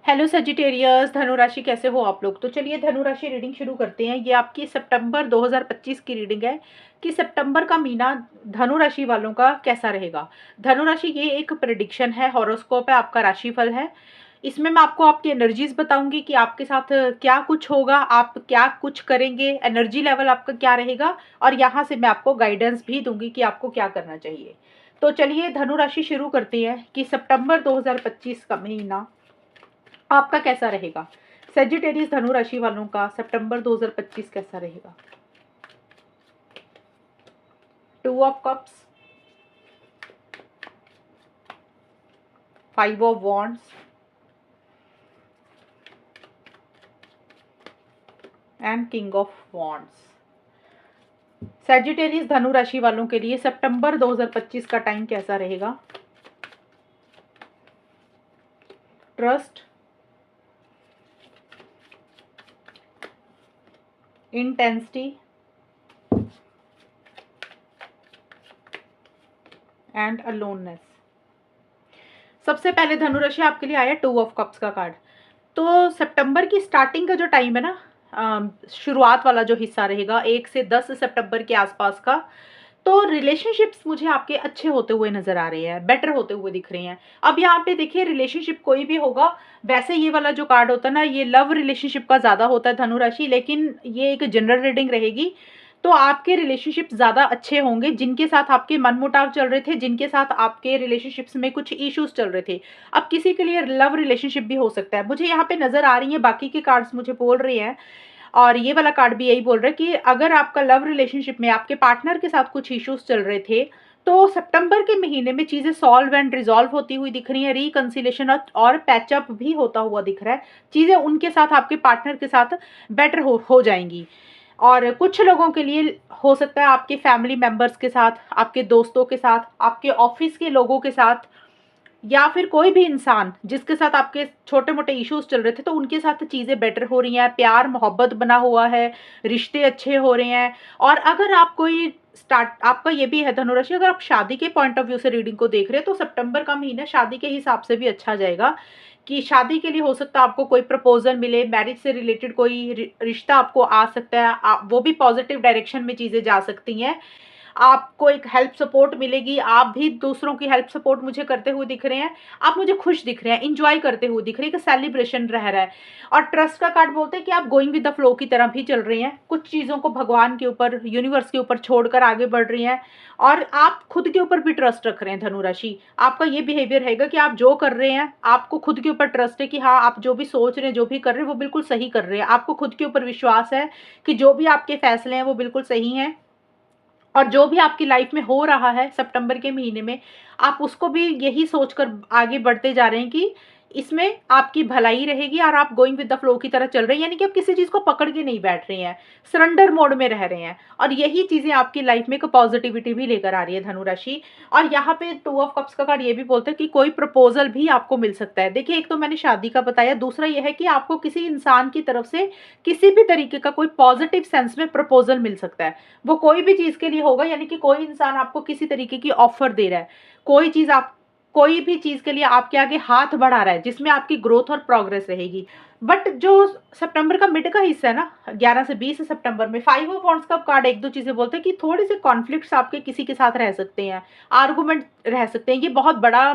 Hello Sagittarius, धनु राशि कैसे हो आप लोग। तो चलिए धनु राशि रीडिंग शुरू करते हैं। ये आपकी सितंबर 2025 की रीडिंग है कि सितंबर का महीना धनु राशि वालों का कैसा रहेगा। धनु राशि ये एक प्रेडिक्शन है, हॉरोस्कोप है, आपका राशिफल है। इसमें मैं आपको आपकी एनर्जीज बताऊंगी कि आपके साथ क्या कुछ होगा, आप क्या कुछ करेंगे, एनर्जी लेवल आपका क्या रहेगा, और यहाँ से मैं आपको गाइडेंस भी दूंगी कि आपको क्या करना चाहिए। तो चलिए धनु राशि शुरू करते हैं कि सितंबर 2025 का महीना आपका कैसा रहेगा। सेजिटेरियस धनु राशि वालों का सितंबर 2025 कैसा रहेगा। 2 of cups, 5 of wands and king of wands. Sagittarius धनु राशि वालों के लिए सितंबर 2025 का टाइम कैसा रहेगा। Trust, intensity and aloneness. सबसे पहले धनुराशि आपके लिए आया 2 ऑफ कप्स का कार्ड। तो सितंबर की स्टार्टिंग का जो टाइम है ना, शुरुआत वाला जो हिस्सा रहेगा 1 से 10 सितंबर के आसपास का, तो रिलेशनशिप्स मुझे आपके अच्छे होते हुए नजर आ रहे हैं, बेटर होते हुए दिख रहे हैं। अब यहाँ पे देखिए, रिलेशनशिप कोई भी होगा, वैसे ये वाला जो कार्ड होता है ना, ये लव रिलेशनशिप का ज्यादा होता है धनु राशि, लेकिन ये एक जनरल रीडिंग रहेगी। तो आपके रिलेशनशिप ज्यादा अच्छे होंगे जिनके साथ आपके मनमुटाव चल रहे थे, जिनके साथ आपके रिलेशनशिप्स में कुछ इश्यूज चल रहे थे। अब किसी के लिए लव रिलेशनशिप भी हो सकता है, मुझे यहाँ पे नजर आ रही है, बाकी के कार्ड्स मुझे बोल रहे हैं और ये वाला कार्ड भी यही बोल रहा है कि अगर आपका लव रिलेशनशिप में आपके पार्टनर के साथ कुछ इश्यूज चल रहे थे, तो सितंबर के महीने में चीजें सॉल्व एंड रिजॉल्व होती हुई दिख रही है, रिकंसिलेशन और पैचअप भी होता हुआ दिख रहा है। चीजें उनके साथ, आपके पार्टनर के साथ बेटर हो जाएंगी। और कुछ लोगों के लिए हो सकता है आपके फैमिली मेंबर्स के साथ, आपके दोस्तों के साथ, आपके ऑफिस के लोगों के साथ, या फिर कोई भी इंसान जिसके साथ आपके छोटे मोटे इश्यूज चल रहे थे, तो उनके साथ चीज़ें बेटर हो रही हैं, प्यार मोहब्बत बना हुआ है, रिश्ते अच्छे हो रहे हैं। और अगर आप कोई स्टार्ट, आपका ये भी है धनुराशि, अगर आप शादी के पॉइंट ऑफ व्यू से रीडिंग को देख रहे हैं, तो सितंबर का महीना शादी के हिसाब से भी अच्छा जाएगा। कि शादी के लिए हो सकता है आपको कोई प्रपोजल मिले, मैरिज से रिलेटेड कोई रिश्ता आपको आ सकता है, वो भी पॉजिटिव डायरेक्शन में चीज़ें जा सकती हैं। आपको एक हेल्प सपोर्ट मिलेगी, आप भी दूसरों की हेल्प सपोर्ट मुझे करते हुए दिख रहे हैं, आप मुझे खुश दिख रहे हैं, इंजॉय करते हुए दिख रहे हैं, कि सेलिब्रेशन रह रहा है। और ट्रस्ट का कार्ड बोलते हैं कि आप गोइंग विद द फ्लो की तरह भी चल रहे हैं, कुछ चीज़ों को भगवान के ऊपर, यूनिवर्स के ऊपर छोड़कर आगे बढ़ रही हैं। और आप खुद के ऊपर भी ट्रस्ट रख रहे हैं धनु राशि। आपका ये बिहेवियर रहेगा कि आप जो कर रहे हैं, आपको खुद के ऊपर ट्रस्ट है कि हाँ, आप जो भी सोच रहे हैं, जो भी कर रहे हैं, वो बिल्कुल सही कर रहे हैं। आपको खुद के ऊपर विश्वास है कि जो भी आपके फैसले हैं वो बिल्कुल सही हैं। और जो भी आपकी लाइफ में हो रहा है सितंबर के महीने में, आप उसको भी यही सोचकर आगे बढ़ते जा रहे हैं कि इसमें आपकी भलाई रहेगी, और आप गोइंग विद द फ्लो की तरह चल रहे हैं, यानी कि आप किसी चीज़ को पकड़ के नहीं बैठ रहे हैं, सरेंडर मोड में रह रहे हैं। और यही चीज़ें आपकी लाइफ में एक पॉजिटिविटी भी लेकर आ रही है धनु राशि। और यहाँ पे 2 ऑफ कप्स का कार्ड ये भी बोलते हैं कि कोई प्रपोजल भी आपको मिल सकता है। देखिए, एक तो मैंने शादी का बताया, दूसरा यह है कि आपको किसी इंसान की तरफ से किसी भी तरीके का कोई पॉजिटिव सेंस में प्रपोजल मिल सकता है। वो कोई भी चीज़ के लिए होगा, यानी कि कोई इंसान आपको किसी तरीके की ऑफर दे रहा है, कोई चीज़ आप, कोई भी चीज़ के लिए आपके आगे हाथ बढ़ा रहा है, जिसमें आपकी ग्रोथ और प्रोग्रेस रहेगी। बट जो सितंबर का मिड का हिस्सा है ना, 11 से 20 सितंबर में 5 ऑफ वॉन्ड्स का कार्ड एक दो चीज़ें बोलते हैं कि थोड़े से कॉन्फ्लिक्ट्स आपके किसी के साथ रह सकते हैं, आर्गुमेंट रह सकते हैं। ये बहुत बड़ा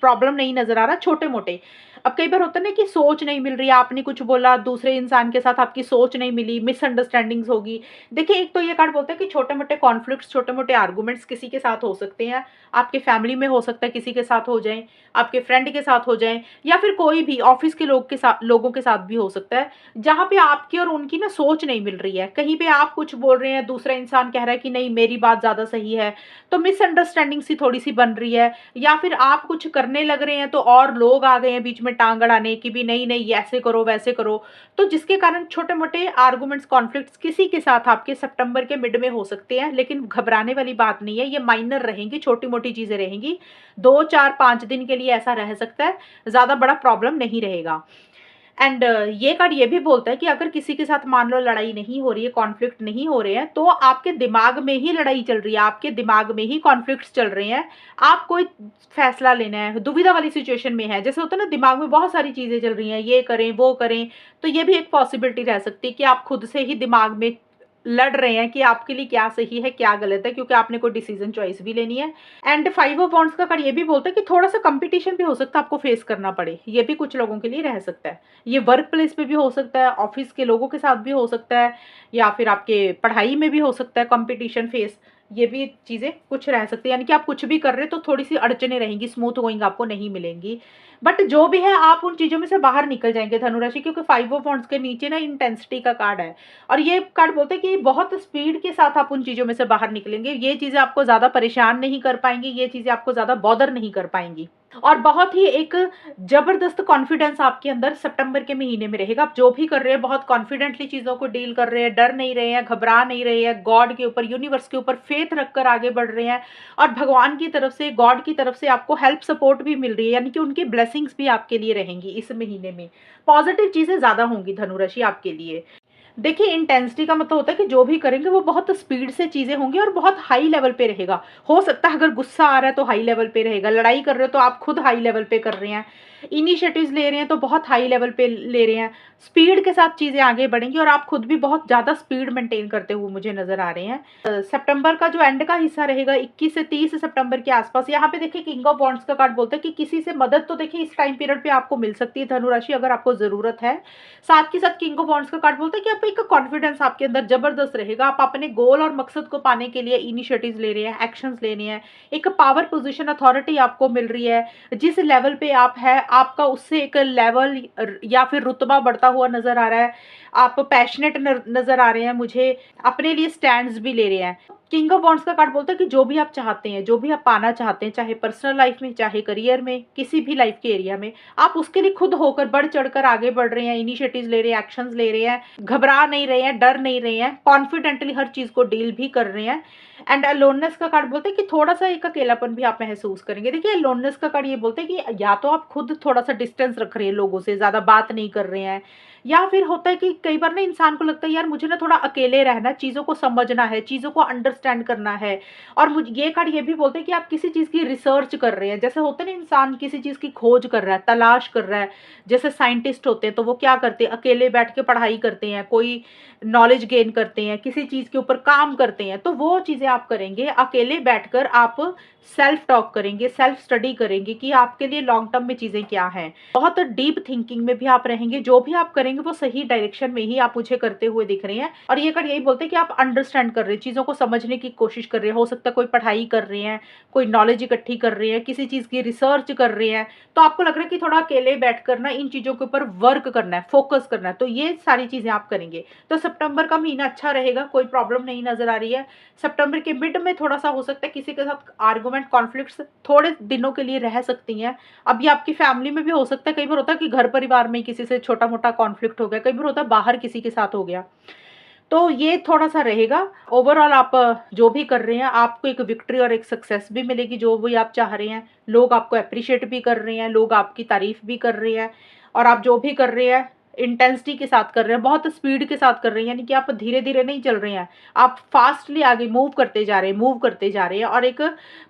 प्रॉब्लम नहीं नजर आ रहा, छोटे मोटे। अब कई बार होता है ना कि सोच नहीं मिल रही, आपने कुछ बोला, दूसरे इंसान के साथ आपकी सोच नहीं मिली, मिसअंडरस्टैंडिंग्स होगी। देखिए, एक तो ये कार्ड बोलता है कि छोटे मोटे कॉन्फ्लिक्ट्स, छोटे मोटे आर्गुमेंट्स किसी के साथ हो सकते हैं, आपके फैमिली में हो सकता है, किसी के साथ हो जाएं, आपके फ्रेंड के साथ हो जाएं, या फिर कोई भी ऑफिस के लोगों के साथ भी हो सकता है, जहां पे आपकी और उनकी ना सोच नहीं मिल रही है। कहीं पे आप कुछ बोल रहे हैं, दूसरा इंसान कह रहा है कि नहीं, मेरी बात ज्यादा सही है, तो मिसअंडरस्टैंडिंग सी थोड़ी सी बन रही है। या फिर आप कुछ करने लग रहे हैं तो और लोग आ गए हैं बीच में टांग अड़ाने की, भी नहीं नहीं ऐसे करो वैसे करो, तो जिसके कारण छोटे मोटे आर्गुमेंट्स, कॉन्फ्लिक्ट्स किसी के साथ आपके सितंबर के मिड में हो सकते हैं। लेकिन घबराने वाली बात नहीं है, ये माइनर रहेंगी, छोटी मोटी चीजें रहेंगी, 2 4 5 दिन के लिए ऐसा रह सकता है, ज्यादा बड़ा प्रॉब्लम नहीं रहेगा। एंड ये कार्ड ये भी बोलता है कि अगर किसी के साथ मान लो लड़ाई नहीं हो रही है, कॉन्फ्लिक्ट नहीं हो रहे हैं, तो आपके दिमाग में ही लड़ाई चल रही है, आपके दिमाग में ही कॉन्फ्लिक्ट्स चल रहे हैं। आप कोई फैसला लेना है, दुविधा वाली सिचुएशन में है, जैसे होता है ना दिमाग में बहुत सारी चीज़ें चल रही हैं, ये करें वो करें, तो ये भी एक पॉसिबिलिटी रह सकती है कि आप खुद से ही दिमाग में लड़ रहे हैं कि आपके लिए क्या सही है क्या गलत है, क्योंकि आपने कोई डिसीजन चॉइस भी लेनी है। एंड 5 ऑफ वॉन्ड्स का कार्ड ये भी बोलता है कि थोड़ा सा कंपटीशन भी हो सकता है, आपको फेस करना पड़े, ये भी कुछ लोगों के लिए रह सकता है। ये वर्क प्लेस पे भी हो सकता है, ऑफिस के लोगों के साथ भी हो सकता है, या फिर आपके पढ़ाई में भी हो सकता है कंपटीशन फेस, ये भी चीज़ें कुछ रह सकती है। यानी कि आप कुछ भी कर रहे हैं तो थोड़ी सी अड़चने रहेंगी, स्मूथ गोइंग आपको नहीं मिलेंगी, बट जो भी है आप उन चीज़ों में से बाहर निकल जाएंगे धनुराशि, क्योंकि 5 ऑफ वॉन्ड्स के नीचे ना इंटेंसिटी का कार्ड है, और ये कार्ड बोलते हैं कि बहुत स्पीड के साथ आप उन चीज़ों में से बाहर निकलेंगे। ये चीज़ें आपको ज़्यादा परेशान नहीं कर पाएंगी, ये चीज़ें आपको ज़्यादा बॉदर नहीं कर पाएंगी, और बहुत ही एक जबरदस्त कॉन्फिडेंस आपके अंदर सितंबर के महीने में रहेगा। आप जो भी कर रहे हैं बहुत कॉन्फिडेंटली चीज़ों को डील कर रहे हैं, डर नहीं रहे हैं, घबरा नहीं रहे हैं, गॉड के ऊपर, यूनिवर्स के ऊपर फेथ रखकर आगे बढ़ रहे हैं, और भगवान की तरफ से, गॉड की तरफ से आपको हेल्प सपोर्ट भी मिल रही है, यानी कि उनकी ब्लेसिंग्स भी आपके लिए रहेंगी इस महीने में। पॉजिटिव चीज़ें ज़्यादा होंगी धनुराशि आपके लिए। देखिए इंटेंसिटी का मतलब होता है कि जो भी करेंगे वो बहुत स्पीड से चीज़ें होंगी और बहुत हाई लेवल पे रहेगा। हो सकता है अगर गुस्सा आ रहा है तो हाई लेवल पे रहेगा, लड़ाई कर रहे हो तो आप खुद हाई लेवल पे कर रहे हैं, इनिशिएटिव्स ले रहे हैं तो बहुत हाई लेवल पे ले रहे हैं, स्पीड के साथ चीज़ें आगे बढ़ेंगी, और आप खुद भी बहुत ज़्यादा स्पीड मेंटेन करते हुए मुझे नज़र आ रहे हैं। सितंबर का जो एंड का हिस्सा रहेगा 21 से 30 सितंबर के आसपास, यहाँ पे देखिए किंग ऑफ वॉन्ड्स का कार्ड बोलता है कि किसी से मदद तो देखिए इस टाइम पीरियड पे आपको मिल सकती है धनुराशि, अगर आपको ज़रूरत है। साथ के साथ किंग ऑफ वॉन्ड्स का कार्ड बोलता है कि आप एक कॉन्फिडेंस आपके अंदर जबरदस्त रहेगा, आप अपने गोल और मकसद को पाने के लिए इनिशिएटिव्स ले रहे हैं, एक्शंस लेने हैं, एक पावर पोजीशन अथॉरिटी आपको मिल रही है, जिस लेवल पे आप है आपका उससे एक लेवल या फिर रुतबा बढ़ता हुआ नजर आ रहा है, आप पैशनेट नजर आ रहे हैं मुझे, अपने लिए स्टैंड्स भी ले रहे हैं। किंग ऑफ वॉन्ड्स का कार्ड बोलता है कि जो भी आप चाहते हैं, जो भी आप पाना चाहते हैं, चाहे पर्सनल लाइफ में, चाहे करियर में, किसी भी लाइफ के एरिया में, आप उसके लिए खुद होकर बढ़ चढ़कर आगे बढ़ रहे हैं, इनिशिएटिव्स ले रहे हैं, एक्शंस ले रहे हैं, घबरा नहीं रहे हैं, डर नहीं रहे हैं, कॉन्फिडेंटली हर चीज को डील भी कर रहे हैं। एंड अलोननेस का कार्ड बोलते हैं कि थोड़ा सा एक अकेलापन भी आप महसूस करेंगे। देखिए अलोननेस का कार्ड ये बोलते हैं कि या तो आप खुद थोड़ा सा डिस्टेंस रख रहे हैं, लोगों से ज्यादा बात नहीं कर रहे हैं, या फिर होता है कि कई बार ना इंसान को लगता है यार मुझे ना थोड़ा अकेले रहना, चीज़ों को समझना है, चीज़ों को अंडरस्टैंड करना है। और मुझे ये कार्ड ये भी बोलते हैं कि आप किसी चीज़ की रिसर्च कर रहे हैं, जैसे होता है ना इंसान किसी चीज़ की खोज कर रहा है, तलाश कर रहा है, जैसे साइंटिस्ट होते हैं तो वो क्या करते हैं, अकेले बैठ के पढ़ाई करते हैं, कोई नॉलेज गेन करते हैं, किसी चीज़ के ऊपर काम करते हैं, तो वो चीज़ें आप करेंगे अकेले बैठकर, आप सेल्फ टॉक करेंगे, सेल्फ स्टडी करेंगे कि आपके लिए लॉन्ग टर्म में चीज़ें क्या हैं, बहुत डीप थिंकिंग में भी आप रहेंगे, जो भी आप करेंगे वो सही डायरेक्शन में ही आप मुझे करते हुए दिख रहे हैं। और ये कार्ड यही बोलते हैं कि आप अंडरस्टैंड कर रहे हैं, चीज़ों को समझने की कोशिश कर रहे हैं, हो सकता है कोई पढ़ाई कर रहे हैं, कोई नॉलेज इकट्ठी कर रहे हैं, किसी चीज़ की रिसर्च कर रहे हैं, तो आपको लग रहा है कि थोड़ा अकेले बैठकर ना इन चीज़ों के ऊपर वर्क करना है, फोकस करना है, तो ये सारी चीज़ें आप करेंगे। तो सितंबर का महीना अच्छा रहेगा, कोई प्रॉब्लम नहीं नजर आ रही है। सितंबर के मिड में थोड़ा सा हो सकता है किसी के साथ आर्गुमेंट, कॉन्फ्लिक्ट्स थोड़े दिनों के लिए रह सकती हैं। अब ये आपकी फैमिली में भी हो सकता है, कई बार होता है कि घर परिवार में किसी से छोटा मोटा कॉन्फ्लिक्ट हो गया, कई बार होता है बाहर किसी के साथ हो गया, तो ये थोड़ा सा रहेगा। ओवरऑल आप जो भी कर रहे हैं आपको एक विक्ट्री और एक सक्सेस भी मिलेगी, जो भी आप चाह रहे हैं, लोग आपको अप्रिशिएट भी कर रहे हैं, लोग आपकी तारीफ भी कर रहे हैं, और आप जो भी कर रहे हैं इंटेंसिटी के साथ कर रहे हैं, बहुत स्पीड के साथ कर रहे हैं, यानी कि आप धीरे धीरे नहीं चल रहे हैं, आप फास्टली आगे मूव करते जा रहे हैं, मूव करते जा रहे हैं, और एक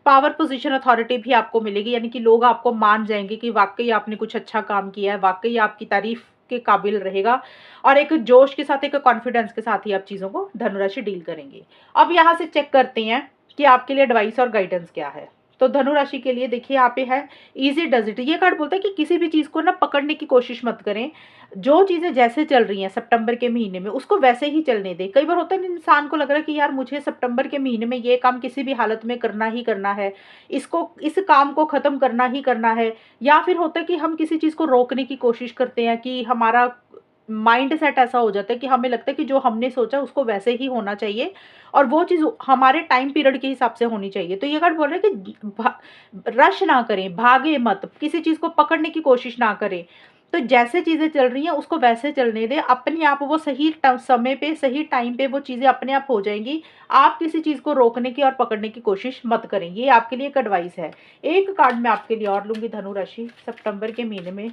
पावर पोजीशन अथॉरिटी भी आपको मिलेगी, यानी कि लोग आपको मान जाएंगे कि वाकई आपने कुछ अच्छा काम किया है, वाकई आपकी तारीफ के काबिल रहेगा, और एक जोश के साथ, एक कॉन्फिडेंस के साथ ही आप चीज़ों को धनुराशि डील करेंगे। अब यहाँ से चेक करते हैं कि आपके लिए एडवाइस और गाइडेंस क्या है। तो धनुराशि के लिए देखिए यहाँ पे है इजी डज इट। ये कार्ड बोलता है कि किसी भी चीज़ को ना पकड़ने की कोशिश मत करें, जो चीज़ें जैसे चल रही हैं सितंबर के महीने में उसको वैसे ही चलने दें। कई बार होता है इंसान को लग रहा है कि यार मुझे सितंबर के महीने में ये काम किसी भी हालत में करना ही करना है, इसको, इस काम को ख़त्म करना ही करना है, या फिर होता है कि हम किसी चीज़ को रोकने की कोशिश करते हैं कि हमारा माइंड सेट ऐसा हो जाता है कि हमें लगता है कि जो हमने सोचा उसको वैसे ही होना चाहिए, और वो चीज़ हमारे टाइम पीरियड के हिसाब से होनी चाहिए। तो ये कार्ड बोल रहे हैं कि रश ना करें, भागे मत, किसी चीज़ को पकड़ने की कोशिश ना करें, तो जैसे चीज़ें चल रही हैं उसको वैसे चलने दें, अपने आप वो सही समय पे, सही टाइम पे वो चीज़ें अपने आप हो जाएंगी। आप किसी चीज़ को रोकने की और पकड़ने की कोशिश मत करें, ये आपके लिए एक एडवाइस है। एक कार्ड मैं आपके लिए और लूँगी धनु राशि सितंबर के महीने में।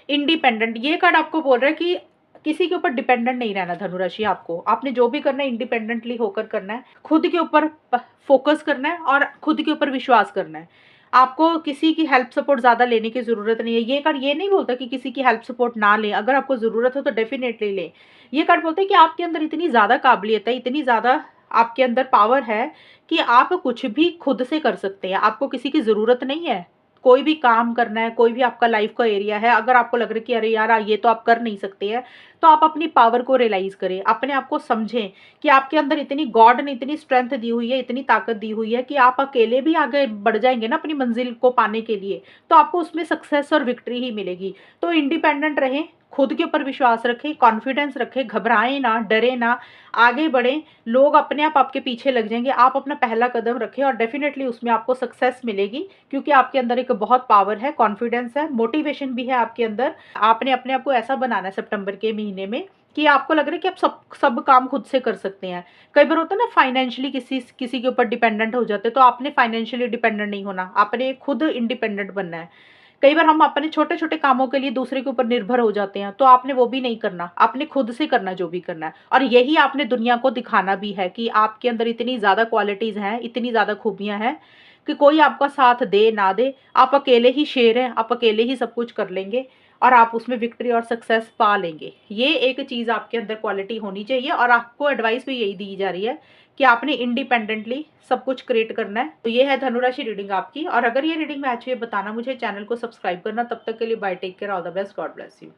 इंडिपेंडेंट, ये कार्ड आपको बोल रहा है कि किसी के ऊपर डिपेंडेंट नहीं रहना धनु राशि। आपको आपने जो भी करना है इंडिपेंडेंटली होकर करना है, खुद के ऊपर फोकस करना है और खुद के ऊपर विश्वास करना है। आपको किसी की हेल्प सपोर्ट ज़्यादा लेने की ज़रूरत नहीं है। ये कार्ड ये नहीं बोलता कि किसी की हेल्प सपोर्ट ना लें, अगर आपको ज़रूरत हो तो डेफिनेटली लें। ये कार्ड बोलते हैं कि आपके अंदर इतनी ज़्यादा काबिलियत है, इतनी ज़्यादा आपके अंदर पावर है कि आप कुछ भी खुद से कर सकते हैं। आपको किसी की ज़रूरत नहीं है। कोई भी काम करना है, कोई भी आपका लाइफ का एरिया है, अगर आपको लग रहा है कि अरे यार ये तो आप कर नहीं सकते हैं, तो आप अपनी पावर को रियलाइज़ करें, अपने आप को समझें कि आपके अंदर इतनी गॉड ने इतनी स्ट्रेंथ दी हुई है, इतनी ताकत दी हुई है कि आप अकेले भी आगे बढ़ जाएँगे ना अपनी मंज़िल को पाने के लिए, तो आपको उसमें सक्सेस और विक्ट्री ही मिलेगी। तो इंडिपेंडेंट रहें, खुद के ऊपर विश्वास रखें, कॉन्फिडेंस रखें, घबराएँ ना, डरें ना, आगे बढ़ें। लोग अपने आप आपके पीछे लग जाएँगे, आप अपना पहला कदम रखें और डेफ़िनेटली उसमें आपको सक्सेस मिलेगी, क्योंकि आपके अंदर एक बहुत पावर है, कॉन्फिडेंस है, मोटिवेशन भी है आपके अंदर। आपने अपने आप को ऐसा बनाना है सितंबर के महीने में कि आपको लग रहा है कि आप सब काम खुद से कर सकते हैं। कई बार होता है ना फाइनेंशियली किसी किसी के ऊपर डिपेंडेंट हो जाते हैं, तो आपने फाइनेंशियली डिपेंडेंट नहीं होना, आपने खुद इंडिपेंडेंट बनना है। कई बार हम अपने छोटे-छोटे कामों के लिए दूसरे के ऊपर निर्भर हो जाते हैं, तो आपने वो भी नहीं करना, आपने खुद से करना जो भी करना है। और यही आपने दुनिया को दिखाना भी है कि आपके अंदर इतनी ज़्यादा क्वालिटीज़ हैं, इतनी ज़्यादा खूबियाँ हैं कि कोई आपका साथ दे ना दे, आप अकेले ही शेर हैं, आप अकेले ही सब कुछ कर लेंगे और आप उसमें विक्ट्री और सक्सेस पा लेंगे। ये एक चीज़ आपके अंदर क्वालिटी होनी चाहिए और आपको एडवाइस भी यही दी जा रही है कि आपने इंडिपेंडेंटली सब कुछ क्रिएट करना है। तो ये है धनु राशि रीडिंग आपकी, और अगर ये रीडिंग मैच हुई है बताना मुझे, चैनल को सब्सक्राइब करना। तब तक के लिए bye, take care, all the best, God bless you.